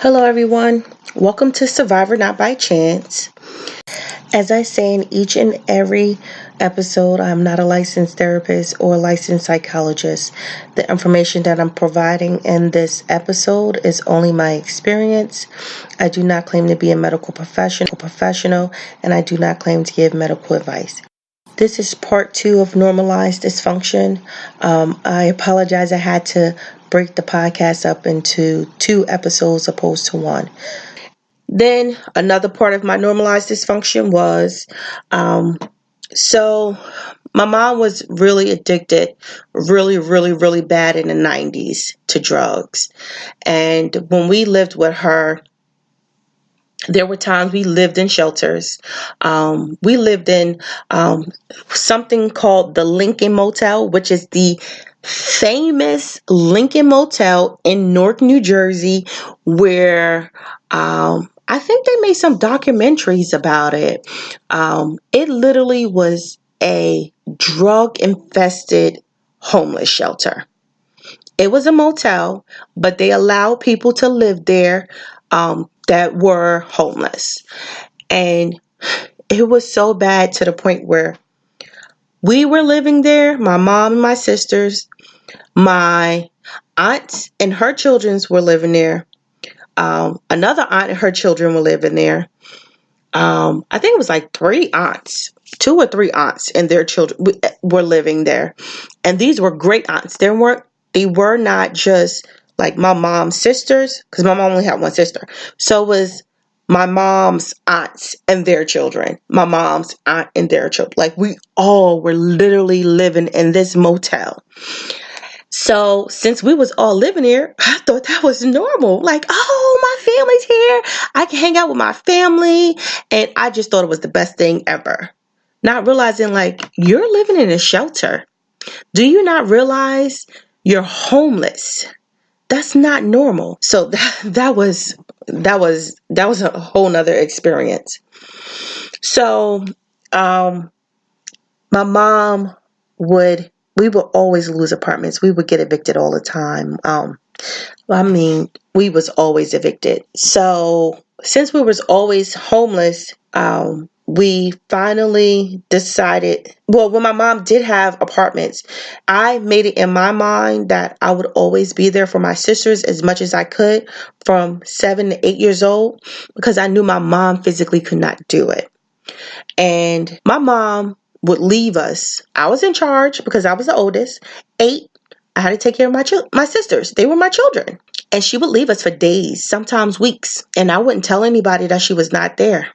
Hello, everyone. Welcome to Survivor Not by Chance. As I say in each and every episode, I'm not a licensed therapist or licensed psychologist. The information that I'm providing in this episode is only my experience. I do not claim to be a medical professional, and I do not claim to give medical advice. This is part 2 of Normalized Dysfunction. I apologize. I had to break the podcast up into 2 episodes opposed to 1. Then another part of my normalized dysfunction was, so my mom was really addicted, really bad in the 90s to drugs. And when we lived with her, there were times we lived in shelters. We lived in something called the Lincoln Motel, which is the famous Lincoln Motel in Newark, New Jersey, where I think they made some documentaries about it. It literally was a drug-infested homeless shelter. It was a motel, but they allowed people to live there that were homeless. And it was so bad to the point where we were living there, my mom and my sisters, my aunts and her children were living there. Another aunt and her children were living there. I think it was like 2 or 3 aunts and their children were living there. And these were great aunts. They were not just like my mom's sisters, because my mom only had one sister. So it was my mom's aunts and their children, my mom's aunt and their children. Like we all were literally living in this motel. So since we was all living here, I thought that was normal. Like, oh, my family's here. I can hang out with my family. And I just thought it was the best thing ever. Not realizing like you're living in a shelter. Do you not realize you're homeless? That's not normal. So that was a whole nother experience. So my mom we would always lose apartments. We would get evicted all the time. We was always evicted. So since we was always homeless, we finally decided, well, when my mom did have apartments, I made it in my mind that I would always be there for my sisters as much as I could from 7 to 8 years old, because I knew my mom physically could not do it. And my mom would leave us. I was in charge because I was the oldest. 8, I had to take care of my sisters. They were my children. And she would leave us for days, sometimes weeks. And I wouldn't tell anybody that she was not there,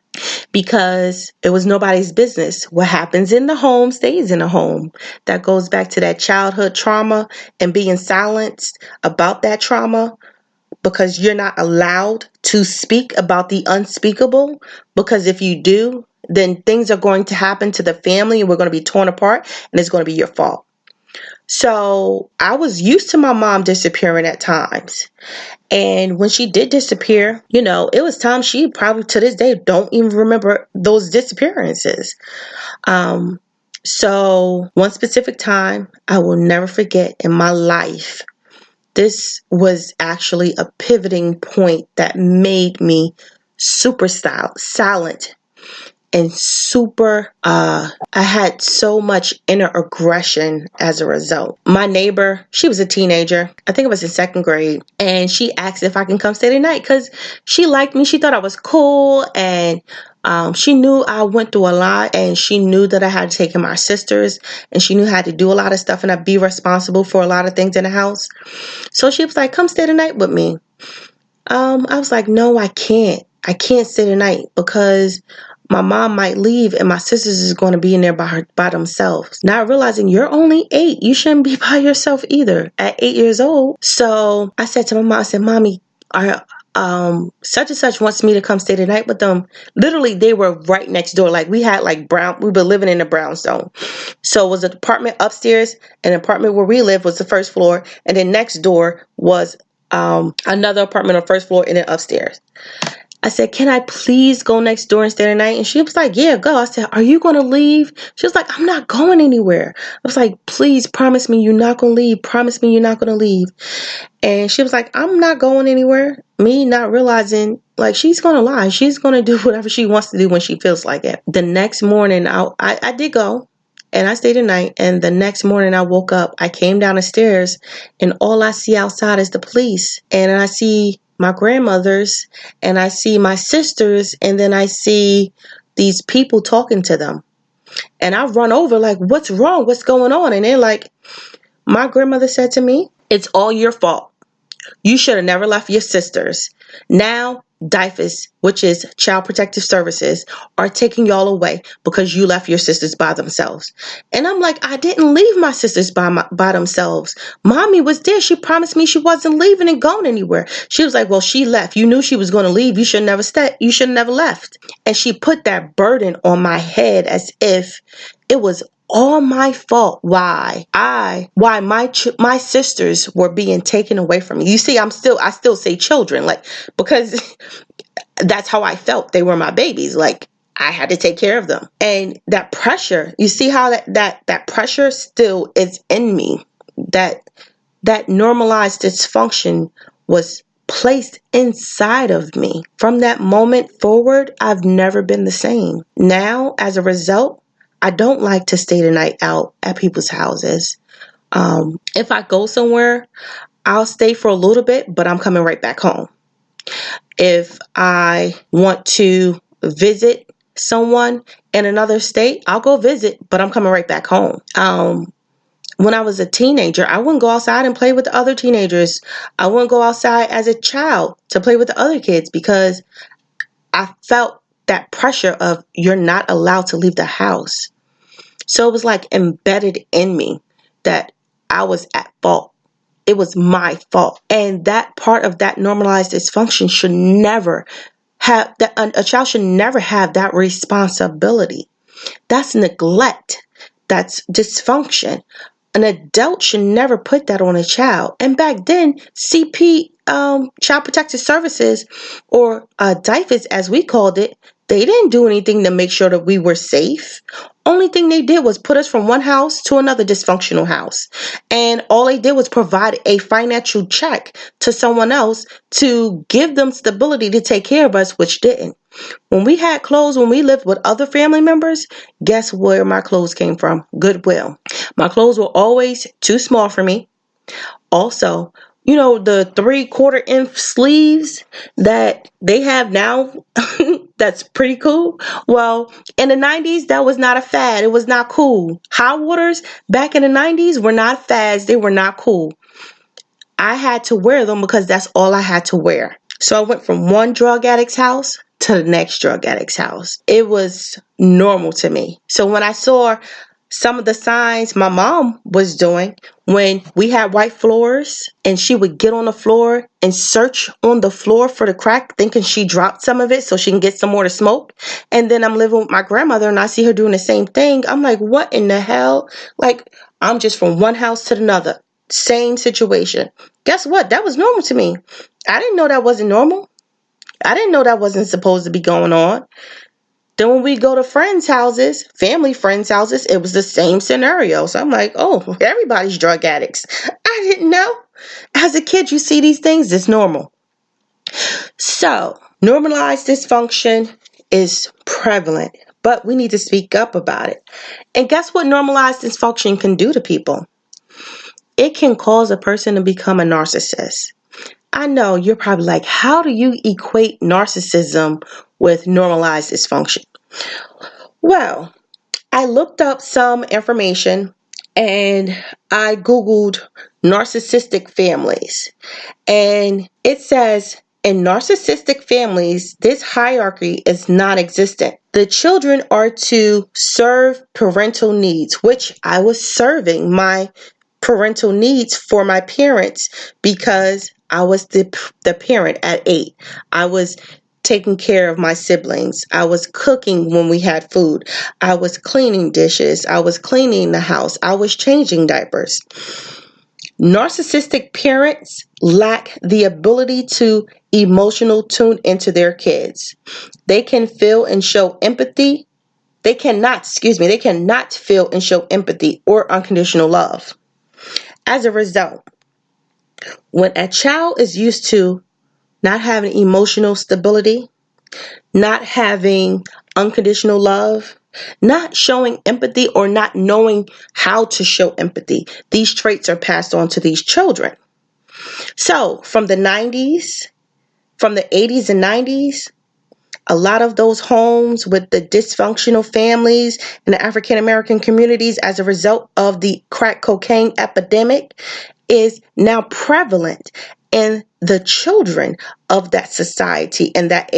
because it was nobody's business. What happens in the home stays in the home. That goes back to that childhood trauma and being silenced about that trauma, because you're not allowed to speak about the unspeakable. Because if you do, then things are going to happen to the family and we're going to be torn apart and it's going to be your fault. So I was used to my mom disappearing at times. And when she did disappear, it was times she probably to this day don't even remember those disappearances. So one specific time I will never forget in my life, this was actually a pivoting point that made me super silent and super, I had so much inner aggression as a result. My neighbor, she was a teenager. I think it was in 2nd grade. And she asked if I can come stay the night because she liked me. She thought I was cool. And she knew I went through a lot. And she knew that I had to take care of my sisters. And she knew I had to do a lot of stuff and I'd be responsible for a lot of things in the house. So she was like, come stay the night with me. I was like, no, I can't. I can't stay the night because my mom might leave and my sisters is going to be in there by themselves. Not realizing you're only 8. You shouldn't be by yourself either at 8 years old. So I said to my mom, I said, Mommy, such and such wants me to come stay the night with them. Literally, they were right next door. Like we were living in a brownstone. So it was an apartment upstairs, and an apartment where we lived was the 1st floor. And then next door was another apartment on 1st floor and then upstairs. I said, can I please go next door and stay the night? And she was like, yeah, go. I said, are you going to leave? She was like, I'm not going anywhere. I was like, please promise me you're not going to leave. Promise me you're not going to leave. And she was like, I'm not going anywhere. me not realizing, like, she's going to lie. She's going to do whatever she wants to do when she feels like it. The next morning, I did go and I stayed the night. And the next morning I woke up, I came down the stairs and all I see outside is the police. And I see my grandmothers and I see my sisters and then I see these people talking to them. And I run over like, what's wrong? What's going on? And they're like, my grandmother said to me, it's all your fault. You should have never left your sisters. Now, DYFS, which is Child Protective Services, are taking y'all away because you left your sisters by themselves. And I'm like, I didn't leave my sisters by themselves. Mommy was there. She promised me she wasn't leaving and going anywhere. She was like, well, she left. You knew she was going to leave. You should never stay. You should never left. And she put that burden on my head as if it was all my fault. Why my sisters were being taken away from me. You see, I still say children, like, because that's how I felt. They were my babies. Like, I had to take care of them. And that pressure, you see how that pressure still is in me. That normalized dysfunction was placed inside of me. From that moment forward, I've never been the same. Now, as a result, I don't like to stay the night out at people's houses. If I go somewhere, I'll stay for a little bit, but I'm coming right back home. If I want to visit someone in another state, I'll go visit, but I'm coming right back home. When I was a teenager, I wouldn't go outside and play with the other teenagers. I wouldn't go outside as a child to play with the other kids because I felt that pressure of you're not allowed to leave the house. So it was like embedded in me that I was at fault. It was my fault. And that part of that normalized dysfunction should never have that. A child should never have that responsibility. That's neglect. That's dysfunction. An adult should never put that on a child. And back then, CP, Child Protective Services, or DYFS as we called it, they didn't do anything to make sure that we were safe. Only thing they did was put us from one house to another dysfunctional house. And all they did was provide a financial check to someone else to give them stability to take care of us, which didn't. When we had clothes, when we lived with other family members, guess where my clothes came from? Goodwill. My clothes were always too small for me. Also, you know, the 3/4 inch sleeves that they have now, that's pretty cool. Well, in the 90s, that was not a fad. It was not cool. High waters back in the 90s were not fads. They were not cool. I had to wear them because that's all I had to wear. So I went from one drug addict's house to the next drug addict's house. It was normal to me. So when I saw some of the signs my mom was doing when we had white floors and she would get on the floor and search on the floor for the crack, thinking she dropped some of it so she can get some more to smoke. And then I'm living with my grandmother and I see her doing the same thing. I'm like, what in the hell? Like, I'm just from one house to another. Same situation. Guess what? That was normal to me. I didn't know that wasn't normal. I didn't know that wasn't supposed to be going on. Then when we go to friends' houses, family friends' houses, it was the same scenario. So I'm like, oh, everybody's drug addicts. I didn't know. As a kid, you see these things, it's normal. So normalized dysfunction is prevalent, but we need to speak up about it. And guess what normalized dysfunction can do to people? It can cause a person to become a narcissist. I know you're probably like, how do you equate narcissism with normalized dysfunction? Well, I looked up some information and I Googled narcissistic families. And it says in narcissistic families, this hierarchy is non-existent. The children are to serve parental needs, which I was serving my parental needs for my parents because I was the parent at 8. I was taking care of my siblings. I was cooking when we had food. I was cleaning dishes. I was cleaning the house. I was changing diapers. Narcissistic parents lack the ability to emotional tune into their kids. They can feel and show empathy. They cannot feel and show empathy or unconditional love. As a result, when a child is used to not having emotional stability, not having unconditional love, not showing empathy, or not knowing how to show empathy. These traits are passed on to these children. So from the 90s, from the 80s and 90s, a lot of those homes with the dysfunctional families in the African American communities as a result of the crack cocaine epidemic is now prevalent in the children of that society and that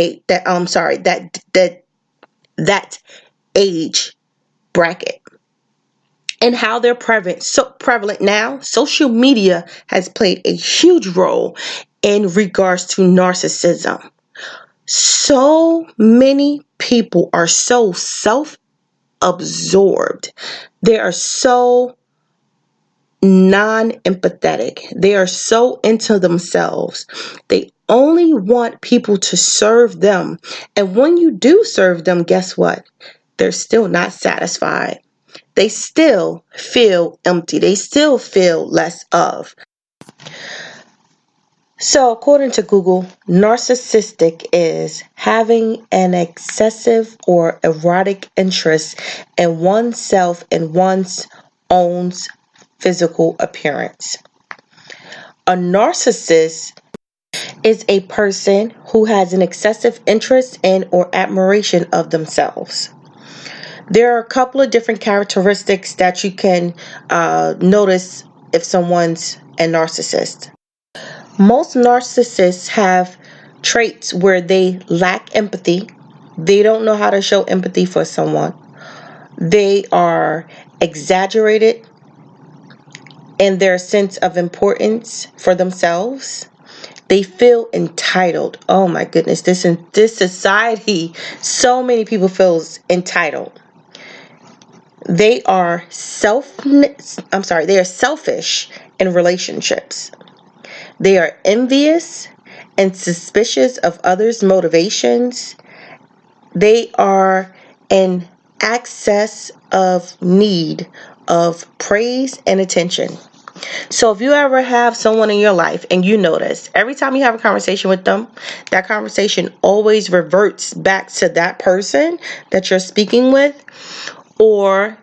age bracket. And how they're prevalent now, social media has played a huge role in regards to narcissism. So many people are so self-absorbed. They are so non-empathetic. They are so into themselves. They only want people to serve them. And when you do serve them, guess what? They're still not satisfied. They still feel empty. They still feel less of. So, according to Google, narcissistic is having an excessive or erotic interest in oneself and one's own physical appearance. A narcissist is a person who has an excessive interest in or admiration of themselves. There are a couple of different characteristics that you can notice if someone's a narcissist. Most narcissists have traits where they lack empathy. They don't know how to show empathy for someone. They are exaggerated in their sense of importance for themselves. They feel entitled. Oh my goodness, in this society, so many people feel entitled. They are selfish in relationships. They are envious and suspicious of others' motivations. They are in excess of need of praise and attention. So if you ever have someone in your life and you notice every time you have a conversation with them, that conversation always reverts back to that person that you're speaking with, or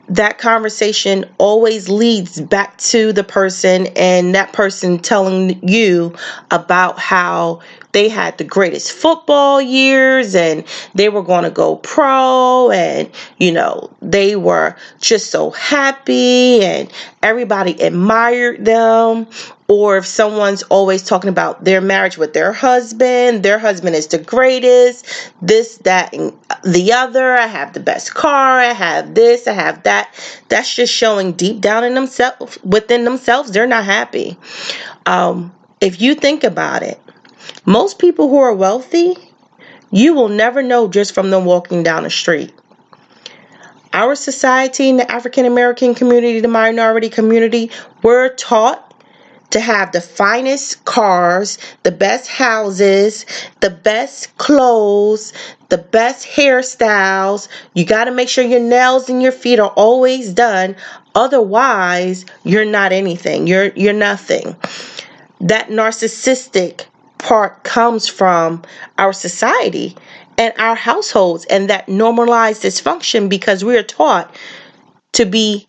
that conversation always leads back to the person and that person telling you about how they had the greatest football years and they were going to go pro and, they were just so happy and everybody admired them. Or if someone's always talking about their marriage with their husband is the greatest, this, that, and the other. I have the best car. I have this. I have that. That's just showing deep down within themselves, they're not happy. If you think about it, most people who are wealthy, you will never know just from them walking down the street. Our society, in the African American community, the minority community, we're taught to have the finest cars, the best houses, the best clothes, the best hairstyles. You got to make sure your nails and your feet are always done. Otherwise, you're not anything. You're nothing. That narcissistic part comes from our society and our households and that normalized dysfunction because we are taught to be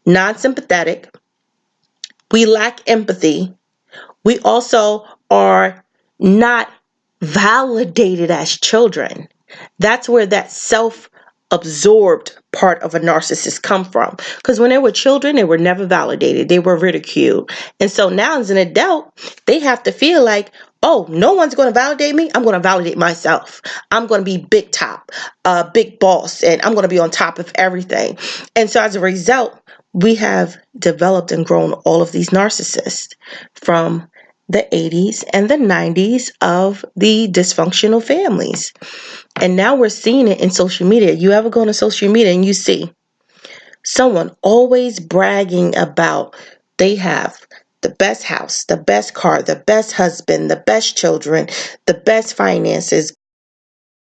non-sympathetic. We lack empathy. We also are not validated as children. That's where that self-absorbed part of a narcissist come from. Because when they were children, they were never validated. They were ridiculed. And so now as an adult, they have to feel like, oh, no one's going to validate me. I'm going to validate myself. I'm going to be big top, big boss, and I'm going to be on top of everything. And so as a result, we have developed and grown all of these narcissists from the 80s and the 90s of the dysfunctional families. And now we're seeing it in social media. You ever go on social media and you see someone always bragging about they have the best house, the best car, the best husband, the best children, the best finances,